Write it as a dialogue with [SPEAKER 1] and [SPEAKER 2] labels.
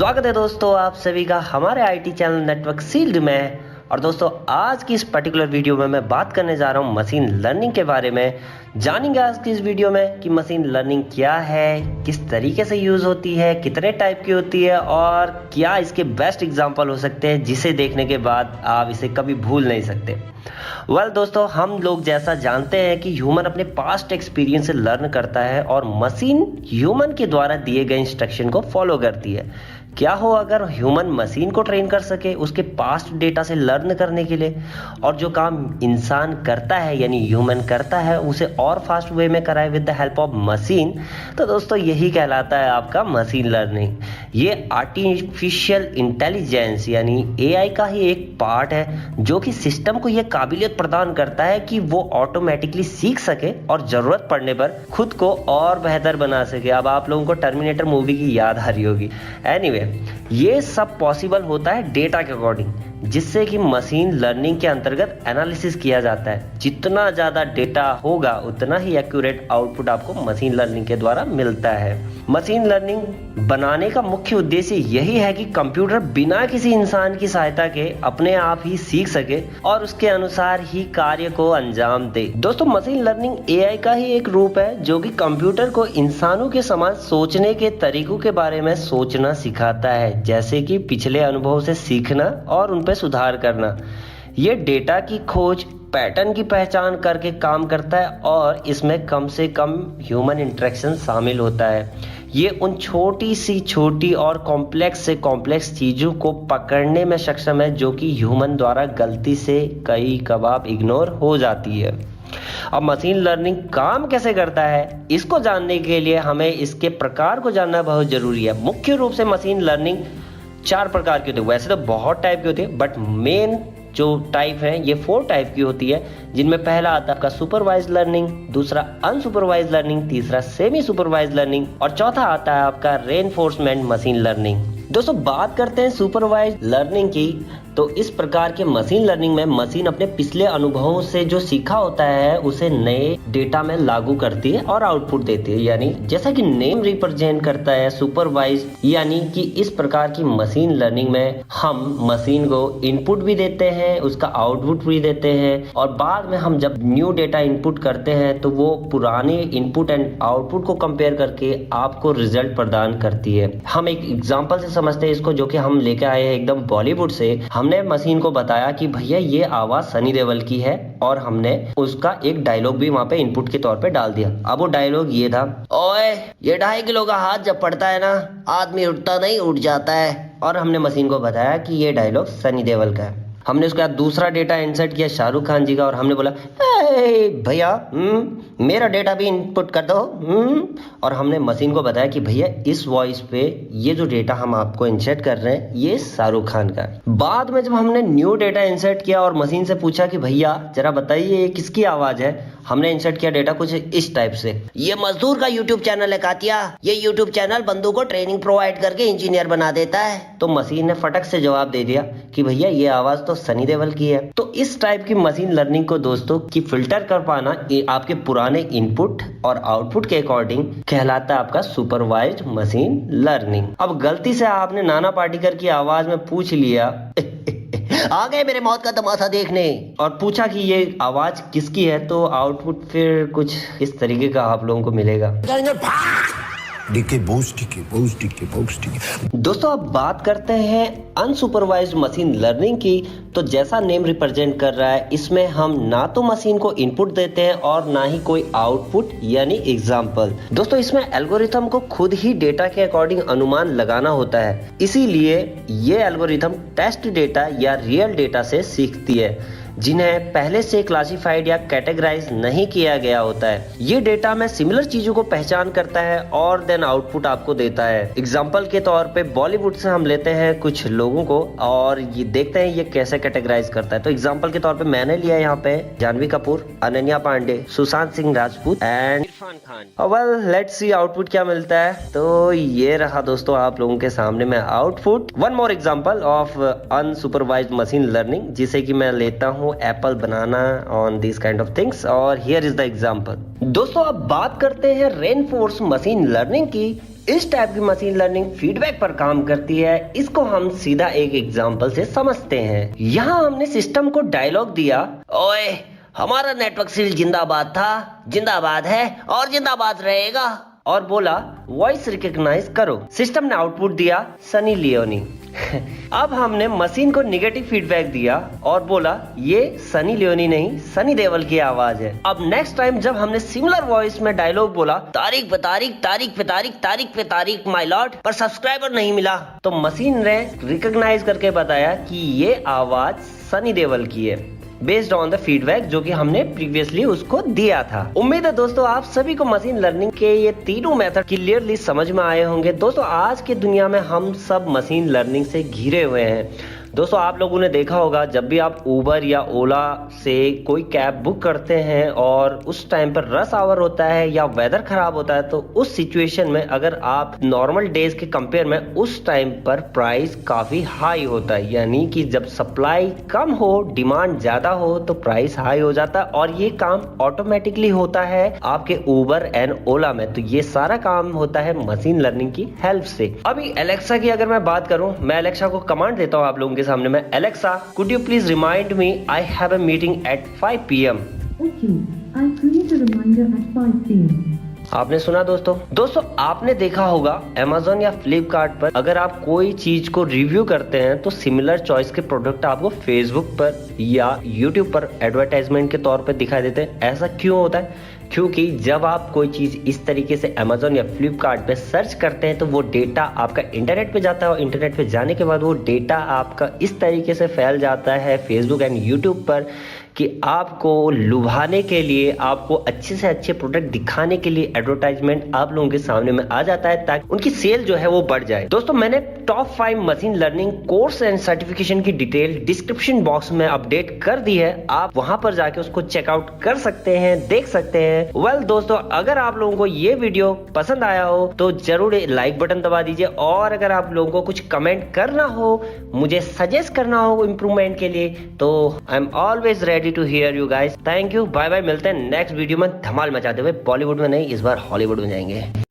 [SPEAKER 1] स्वागत है दोस्तों आप सभी का हमारे आईटी चैनल नेटवर्क सील्ड में। और दोस्तों आज की इस पर्टिकुलर वीडियो में मैं बात करने जा रहा हूं मशीन लर्निंग के बारे में। जानेंगे आज की इस वीडियो में कि मशीन लर्निंग क्या है, किस तरीके से यूज होती है, कितने टाइप की होती है और क्या इसके बेस्ट एग्जांपल हो सकते हैं जिसे देखने के बाद आप इसे कभी भूल नहीं सकते। दोस्तों हम लोग जैसा जानते हैं कि ह्यूमन अपने पास्ट एक्सपीरियंस से लर्न करता है और मशीन ह्यूमन के द्वारा दिए गए इंस्ट्रक्शन को फॉलो करती है। क्या हो अगर ह्यूमन मशीन को ट्रेन कर सके उसके पास्ट डेटा से लर्न करने के लिए, और जो काम इंसान करता है यानी ह्यूमन करता है उसे और फास्ट वे में कराए with the help of machine, तो दोस्तों यही कहलाता है आपका मशीन लर्निंग। ये आर्टिफिशियल इंटेलिजेंस यानी एआई का ही एक पार्ट है जो कि सिस्टम को यह काबिलियत प्रदान करता है कि वो ऑटोमेटिकली सीख सके और जरूरत पड़ने पर खुद को और बेहतर बना सके। अब आप लोगों को टर्मिनेटर मूवी की याद आ रही होगी। एनीवे, ये सब पॉसिबल होता है डेटा के अकॉर्डिंग, जिससे कि मशीन लर्निंग के अंतर्गत एनालिसिस किया जाता है। जितना ज्यादा डेटा होगा उतना ही एक्यूरेट आउटपुट आपको मशीन लर्निंग के द्वारा मिलता है। मशीन लर्निंग बनाने का मुख्य उद्देश्य यही है कि कंप्यूटर बिना किसी इंसान की सहायता के अपने आप ही सीख सके और उसके अनुसार ही कार्य को अंजाम दे। दोस्तों मशीन लर्निंग एआई का ही एक रूप है जो कि कंप्यूटर को इंसानों के समान सोचने के तरीकों के बारे में सोचना सिखाता है, जैसे कि पिछले अनुभव से सीखना और उन पर सुधार करना। ये डेटा की खोज, पैटर्न की पहचान करके काम करता है और इसमें कम से कम ह्यूमन इंटरेक्शन शामिल होता है। ये उन छोटी और कॉम्प्लेक्स से कॉम्प्लेक्स चीजों को पकड़ने में सक्षम है जो कि ह्यूमन द्वारा गलती से कई कबार इग्नोर हो जाती है। अब मशीन लर्निंग काम कैसे करता है, इसको जानने के लिए हमें इसके प्रकार को जानना बहुत जरूरी है। मुख्य रूप से मशीन लर्निंग 4 प्रकार की होती है। वैसे तो बहुत टाइप की होती है बट मेन जो टाइप है ये 4 टाइप की होती है, जिनमें पहला आता है आपका सुपरवाइज लर्निंग, दूसरा अनसुपरवाइज लर्निंग, तीसरा सेमी सुपरवाइज लर्निंग और चौथा आता है आपका रेनफोर्समेंट मशीन लर्निंग। दोस्तों बात करते हैं सुपरवाइज लर्निंग की, तो इस प्रकार के मशीन लर्निंग में मशीन अपने पिछले अनुभवों से जो सीखा होता है उसे नए डेटा में लागू करती है और आउटपुट देती है। यानी जैसा कि नेम रिप्रेजेंट करता है सुपरवाइज, यानी कि इस प्रकार की मशीन लर्निंग में हम मशीन को इनपुट भी देते हैं, उसका आउटपुट भी देते हैं और बाद में हम जब न्यू डेटा इनपुट करते हैं तो वो पुराने इनपुट एंड आउटपुट को कंपेयर करके आपको रिजल्ट प्रदान करती है। हम एक एग्जांपल से समझते हैं इसको, जो कि हम लेके आए हैं एकदम बॉलीवुड से। हमने मशीन को बताया कि भैया ये आवाज सनी देओल की है और हमने उसका एक डायलॉग भी वहां पे इनपुट के तौर पे डाल दिया। अब वो डायलॉग ये था, ओए ये 2.5 किलो का हाथ जब पड़ता है ना आदमी उठता नहीं उठ जाता है। और हमने मशीन को बताया कि ये डायलॉग सनी देओल का है। हमने उसके बाद दूसरा डेटा इंसर्ट किया शाहरुख खान जी का और हमने बोला भैया मेरा डेटा भी इनपुट कर दो। और हमने मशीन को बताया कि भैया इस वॉइस पे ये जो डेटा हम आपको इंसर्ट कर रहे हैं ये शाहरुख खान का है। बाद में जब हमने न्यू डेटा इंसर्ट किया और मशीन से पूछा कि भैया जरा बताइए ये किसकी आवाज है, हमने इंसर्ट किया डेटा कुछ इस टाइप से, ये मजदूर का यूट्यूब चैनल है कातिया, ये यूट्यूब चैनल बंदों को ट्रेनिंग प्रोवाइड करके इंजीनियर बना देता है। तो मशीन ने फटक से जवाब दे दिया कि भैया ये आवाज तो सनी देओल की है। तो इस टाइप की मशीन लर्निंग को दोस्तों की फिल्टर कर पाना आपके पुराने इनपुट और आउटपुट के अकॉर्डिंग कहलाता है आपका सुपरवाइज्ड मशीन लर्निंग। अब गलती से आपने नाना पाटेकर की आवाज में पूछ लिया आ गए मेरे मौत का तमाशा देखने और पूछा कि ये आवाज किसकी है, तो आउटपुट फिर कुछ इस तरीके का आप लोगों को मिलेगा। दोस्तों अब बात करते हैं अनसुपरवाइज्ड मशीन लर्निंग की। तो जैसा नेम रिप्रेजेंट कर रहा है इसमें हम ना तो मशीन को इनपुट देते हैं और ना ही कोई आउटपुट यानी एग्जाम्पल। दोस्तों इसमें एल्गोरिथम को खुद ही डेटा के अकॉर्डिंग अनुमान लगाना होता है, इसीलिए ये एल्गोरिथम टेस्ट डेटा या रियल डेटा से सीखती है जिन्हें पहले से क्लासिफाइड या कैटेगराइज नहीं किया गया होता है। ये डेटा में सिमिलर चीजों को पहचान करता है और देन आउटपुट आपको देता है। एग्जांपल के तौर पे बॉलीवुड से हम लेते हैं कुछ लोगों को और ये देखते हैं ये कैसे कैटेगराइज करता है। तो एग्जांपल के तौर पे मैंने लिया यहाँ पे Janhvi Kapoor, Ananya Pandey, Sushant Singh Rajput and Irrfan Khan. Well let's see output क्या मिलता है। तो ये रहा दोस्तों आप लोगों के सामने में output. One more example of unsupervised machine learning जिसे कि मैं लेता हूँ apple banana on this kind of things और हियर इज द एग्जांपल। दोस्तों अब बात करते हैं रेनफोर्स मशीन लर्निंग की। इस टाइप की मशीन लर्निंग फीडबैक पर काम करती है। इसको हम सीधा एक एग्जांपल से समझते हैं। यहाँ हमने सिस्टम को डायलॉग दिया, ओए हमारा नेटवर्क सील जिंदाबाद था, जिंदाबाद है और जिंदाबाद रहेगा, और बोला वॉइस रिकॉग्नाइज करो। सिस्टम ने आउटपुट दिया सनी लियोनी। अब हमने मशीन को नेगेटिव फीडबैक दिया और बोला ये सनी लियोनी नहीं, सनी देओल की आवाज है। अब नेक्स्ट टाइम जब हमने सिमिलर वॉइस में डायलॉग बोला, तारीख पे तारीख, तारीख पे तारीख, तारीख पे तारीख माय लॉर्ड, पर सब्सक्राइबर नहीं मिला, तो मशीन ने रिकॉग्नाइज करके बताया कि ये आवाज सनी देओल की है, बेस्ड ऑन द फीडबैक जो कि हमने प्रीवियसली उसको दिया था। उम्मीद है दोस्तों आप सभी को मशीन लर्निंग के ये तीनों मेथड क्लियरली समझ में आए होंगे। दोस्तों आज की दुनिया में हम सब मशीन लर्निंग से घिरे हुए हैं। दोस्तों आप लोगों ने देखा होगा जब भी आप उबर या ओला से कोई कैब बुक करते हैं और उस टाइम पर रश आवर होता है या वेदर खराब होता है, तो उस सिचुएशन में अगर आप नॉर्मल डेज के कंपेयर में उस टाइम पर प्राइस काफी हाई होता है। यानी कि जब सप्लाई कम हो, डिमांड ज्यादा हो तो प्राइस हाई हो जाता है, और ये काम ऑटोमेटिकली होता है आपके उबर एंड ओला में। तो ये सारा काम होता है मशीन लर्निंग की हेल्प से। अभी एलेक्सा की अगर मैं बात करूं, मैं एलेक्सा को कमांड देता हूं आप लोगों सामने में, Alexa could you please remind me I have a meeting at 5 PM।
[SPEAKER 2] Okay, I'll create a reminder at 5 PM.
[SPEAKER 1] आपने सुना दोस्तों आपने देखा होगा Amazon या Flipkart पर अगर आप कोई चीज को रिव्यू करते हैं तो सिमिलर चॉइस के प्रोडक्ट आपको Facebook पर या YouTube पर एडवर्टाइजमेंट के तौर पर दिखाई देते हैं। ऐसा क्यों होता है? क्योंकि जब आप कोई चीज इस तरीके से Amazon या Flipkart पे सर्च करते हैं तो वो डेटा आपका इंटरनेट पे जाता है, और इंटरनेट पे जाने के बाद वो डेटा आपका इस तरीके से फैल जाता है Facebook एंड YouTube पर कि आपको लुभाने के लिए, आपको अच्छे से अच्छे प्रोडक्ट दिखाने के लिए एडवर्टाइजमेंट आप लोगों के सामने में आ जाता है ताकि उनकी सेल जो है वो बढ़ जाए। दोस्तों मैंने top 5 machine learning course and certification की डिटेल डिस्क्रिप्शन बॉक्स में अपडेट कर दी है, आप वहां पर जाके उसको चेकआउट कर सकते हैं, देख सकते हैं। वेल दोस्तों अगर आप लोगों को ये वीडियो पसंद आया हो तो जरूर लाइक बटन दबा दीजिए, और अगर आप लोगों को कुछ कमेंट करना हो, मुझे सजेस्ट करना हो इंप्रूवमेंट के लिए, तो I am always ready to hear you guys. Thank you, bye bye, मिलते हैं नेक्स्ट वीडियो में धमाल मचाते हुए। बॉलीवुड में नहीं, इस बार हॉलीवुड में जाएंगे।